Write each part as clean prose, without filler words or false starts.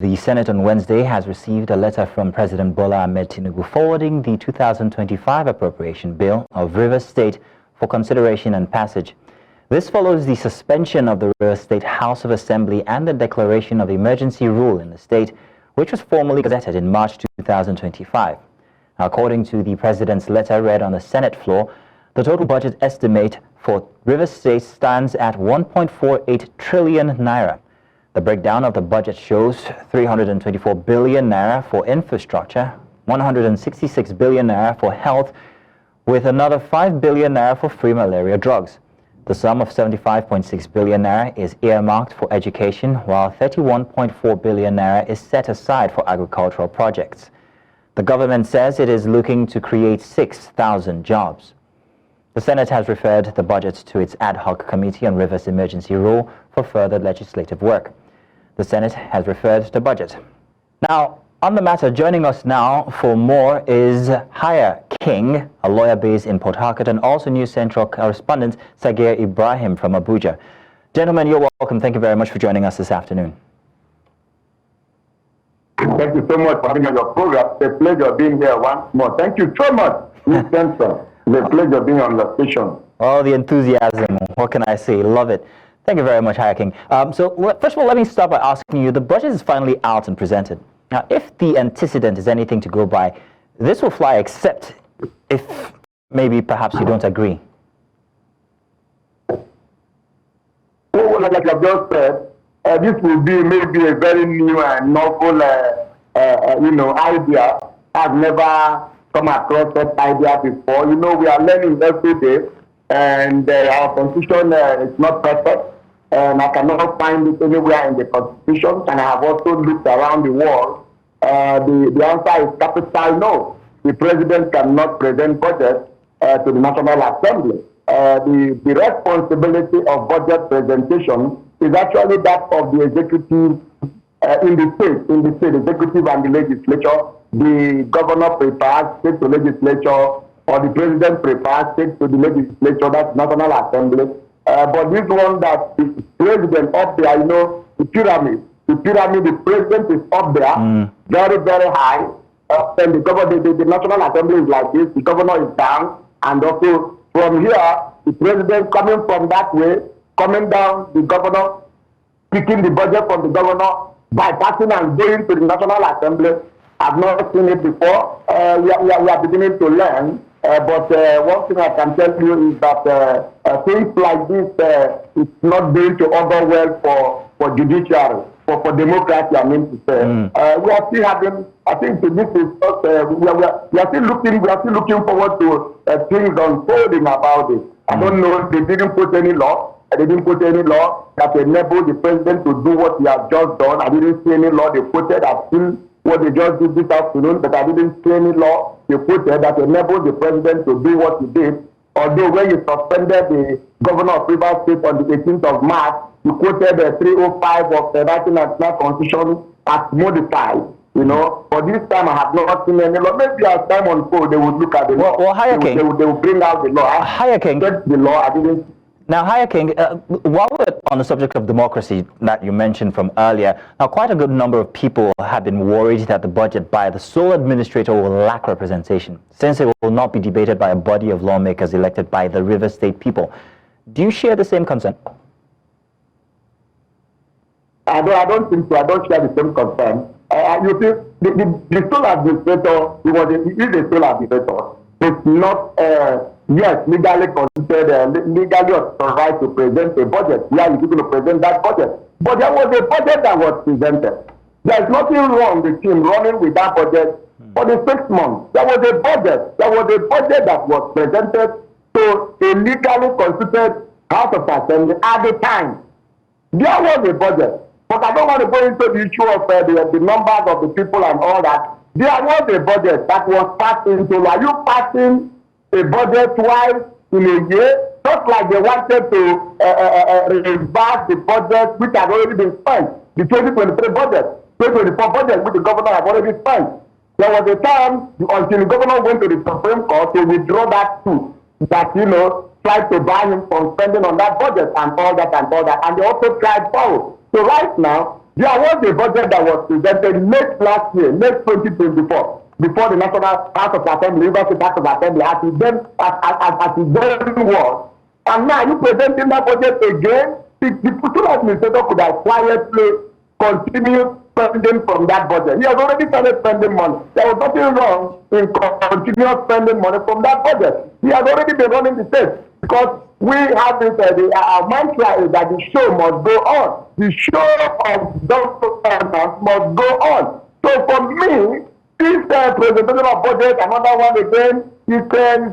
The Senate on Wednesday has received a letter from President Bola Ahmed Tinubu forwarding the 2025 Appropriation Bill of Rivers State for consideration and passage. This follows the suspension of the Rivers State House of Assembly and the declaration of emergency rule in the state, which was formally gazetted in March 2025. According to the President's letter read on the Senate floor, the total budget estimate for Rivers State stands at 1.48 trillion naira. The breakdown of the budget shows 324 billion naira for infrastructure, 166 billion naira for health, with another 5 billion naira for free malaria drugs. The sum of 75.6 billion naira is earmarked for education, while 31.4 billion naira is set aside for agricultural projects. The government says it is looking to create 6,000 jobs. The Senate has referred the budget to its Ad-hoc Committee on Rivers Emergency Rule for further legislative work. The Senate has referred the budget. Now, on the matter, joining us now for more is Haya King, a lawyer based in Port Harcourt, and also News Central correspondent Sagir Ibrahim from Abuja. Gentlemen, you're welcome. Thank you very much for joining us this afternoon. Thank you so much for being on your program. It's a pleasure being here once more. Thank you so much, News Central. It's a pleasure being on the station. Oh, the enthusiasm. What can I say? Love it. Thank you very much, Haya King. First of all, let me start by asking you, the budget is finally out and presented. Now, if the antecedent is anything to go by, this will fly, except if maybe perhaps you don't agree. Well, like I've just said, this will be maybe a very new and novel, idea. I've never come across that idea before. We are learning every day, and our constitution is not perfect. And I cannot find it anywhere in the Constitution, and I have also looked around the world. The answer is capital no. The President cannot present budget to the National Assembly. The responsibility of budget presentation is actually that of the executive in the state, executive and the legislature. The governor prepares, takes to legislature, or the President prepares, takes to the legislature, that's National Assembly. But this one that the President up there, the pyramid, the President is up there, very, very high. And the National Assembly is like this, the governor is down, and also from here, the President coming from that way, coming down, the governor, picking the budget from the governor, bypassing and going to the National Assembly. I've not seen it before. We are beginning to learn. But one thing I can tell you is that things like this, it's not going to augur well for judiciary, for democracy, I mean to say. We are still having, I think this is just, we are still looking forward to things unfolding about it. I don't know, they didn't put any law. They didn't put any law that enabled the President to do what he has just done. I didn't see any law they put it. I've seen what they just did this afternoon, but I didn't see any law they put it that enabled the President to do what he did. Although when you suspended the governor of Rivers State on the 18th of March, you quoted the 305 of the 1999 Constitution as modified. For this time I have not seen any law. Maybe as time unfolds, they would look at the law. Well, Haya King, they will bring out the law. Haya King, the law. I didn't. Now, Haya King, while we're on the subject of democracy that you mentioned from earlier, now quite a good number of people have been worried that the budget by the sole administrator will lack representation, since it will not be debated by a body of lawmakers elected by the Rivers State people. Do you share the same concern? I don't think so. I don't share the same concern. You see, the sole administrator, he is a sole administrator. It's not legally considered, legally authorized to present a budget. Where is he going to present that budget? But there was a budget that was presented. There's nothing wrong with him running with that budget for the 6 months. There was a budget. There was a budget that was presented to a legally constituted House of Assembly at the time. There was a budget. But I don't want to go into the issue of the numbers of the people and all that. There was a budget that was passed into law. Are you passing a budget twice in a year? Just like they wanted to reverse the budget which had already been spent. The 2023 budget, 2024 budget which the governor had already spent. There was a time until the governor went to the Supreme Court to withdraw that too. That, tried to buy him from spending on that budget and all that. And they also tried borrow. So right now, There was a budget that was presented late last year, late 2024, before the National House of Assembly, University House of Assembly, as it then was. And now you presenting that budget again. The future administrator could have quietly continued spending from that budget. He has already started spending money. There was nothing wrong in continuous spending money from that budget. He has already been running the state because we have this. Our mantra is that the show must go on. The show of government must go on. So for me, this presentation of budget, another one again, is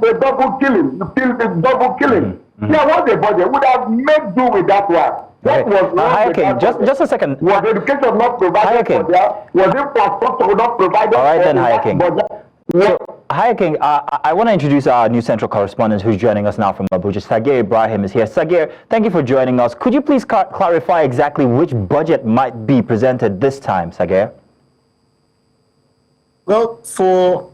a double killing. You feel the double killing. There was a budget. Would have made do with that one. What was wrong with that budget? Just a second. Was education not provided for there? Was infrastructure not provided all right, for then, Hayaking. budget? So, Hayaking, I want to introduce our new central correspondent who's joining us now from Abuja. Sagir Ibrahim is here. Sagir, thank you for joining us. Could you please clarify exactly which budget might be presented this time, Sagir? Well, for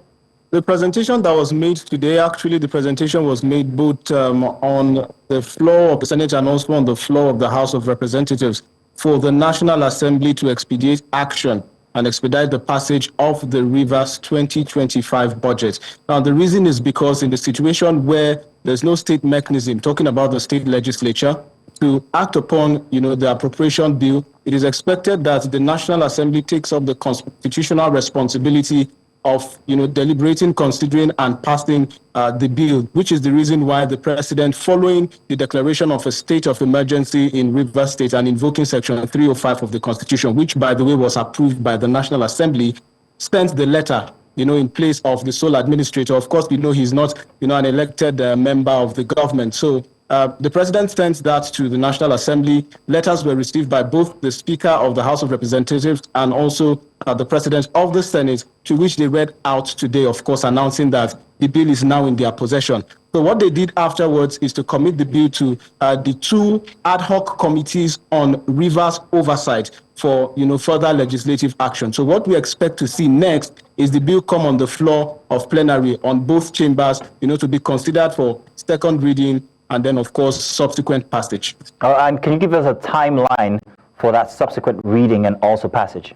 the presentation that was made today, actually the presentation was made both on the floor of the Senate and also on the floor of the House of Representatives for the National Assembly to expedite action and expedite the passage of the Rivers 2025 budget. Now, the reason is because in the situation where there's no state mechanism, talking about the state legislature, to act upon, the appropriation bill, it is expected that the National Assembly takes up the constitutional responsibility of, deliberating, considering, and passing the bill, which is the reason why the president, following the declaration of a state of emergency in Rivers State and invoking Section 305 of the Constitution, which, by the way, was approved by the National Assembly, sent the letter, in place of the sole administrator. Of course, he's not, an elected member of the government. So the president sent that to the National Assembly. Letters were received by both the Speaker of the House of Representatives and also the President of the Senate, to which they read out today, of course, announcing that the bill is now in their possession. So what they did afterwards is to commit the bill to the two ad hoc committees on rivers oversight for, further legislative action. So what we expect to see next is the bill come on the floor of plenary on both chambers, to be considered for second reading and then, of course, subsequent passage. And can you give us a timeline for that subsequent reading and also passage?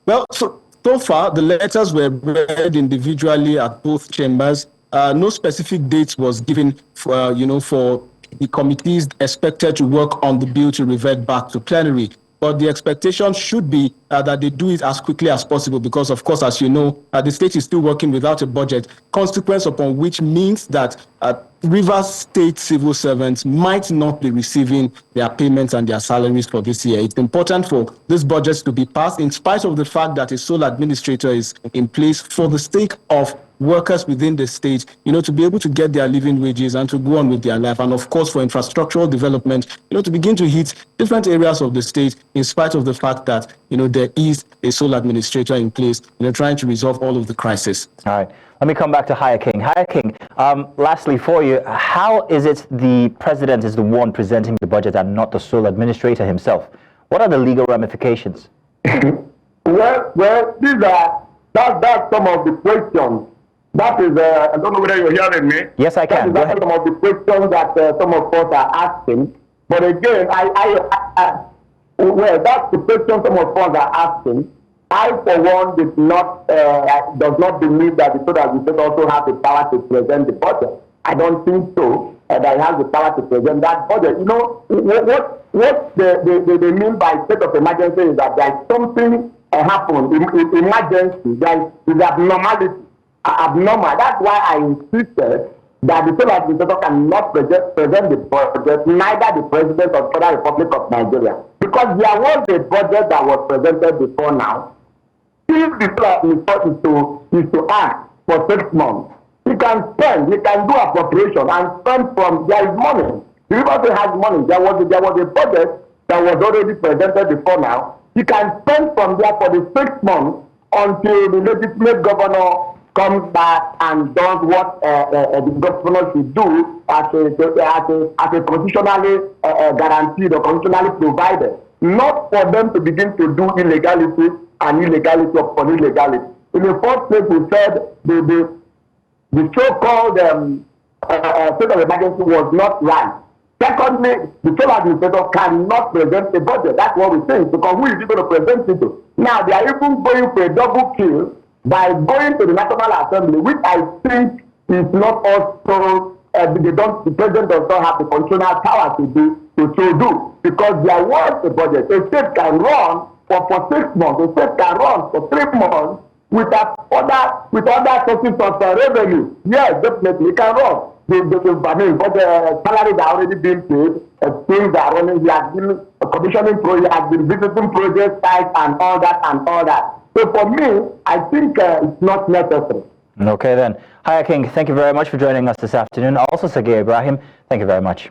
Well, so far, the letters were read individually at both chambers. No specific date was given for, for the committees expected to work on the bill to revert back to plenary. But the expectation should be that they do it as quickly as possible because, of course, as you know, the state is still working without a budget, consequence upon which means that Rivers State civil servants might not be receiving their payments and their salaries for this year. It's important for this budget to be passed in spite of the fact that a sole administrator is in place for the sake of workers within the state, to be able to get their living wages and to go on with their life. And of course, for infrastructural development, to begin to hit different areas of the state in spite of the fact that, there is a sole administrator in place, trying to resolve all of the crisis. All right. Let me come back to Hayaking. Hayaking, lastly for you, how is it the president is the one presenting the budget and not the sole administrator himself? What are the legal ramifications? Well, that's some of the questions. That is, I don't know whether you're hearing me. Yes, I can. That's some of the questions that some of us are asking. But again, that's the question some of us are asking. I, for one, does not believe that the federal administrator also has the power to present the budget. I don't think so. That he has the power to present that budget. What they mean by state of emergency is that there is something happened, emergency, there is abnormality. Abnormal. That's why I insisted that the federal administrator cannot present the budget, neither the president of the Federal Republic of Nigeria. Because there was a budget that was presented before now. If the federal administrator is to act for 6 months, he can spend, he can do appropriation and spend from, there is money. The River State has money. There was a budget that was already presented before now. He can spend from there for the 6 months until the legitimate governor comes back and does what the governor should do as a constitutionally guaranteed or constitutionally provided. Not for them to begin to do illegality and illegality upon illegality. In the first place, we said the so-called state of emergency was not right. Secondly, the sole administrator cannot present a budget. That's what we think, because who is he going to present it to? Now, they are even going for a double kill by going to the National Assembly, which I think is not also, the president does not have the constitutional power to do, because there was a budget. A state can run for 6 months, a state can run for 3 months with other sources of revenue. Yes, definitely, it can run. But the salaries are already being paid, things are running, we have been commissioning projects, have been visiting project sites and all that. So for me, I think it's not necessary. Okay then. Haya King, thank you very much for joining us this afternoon. Also, Sagir Ibrahim, thank you very much.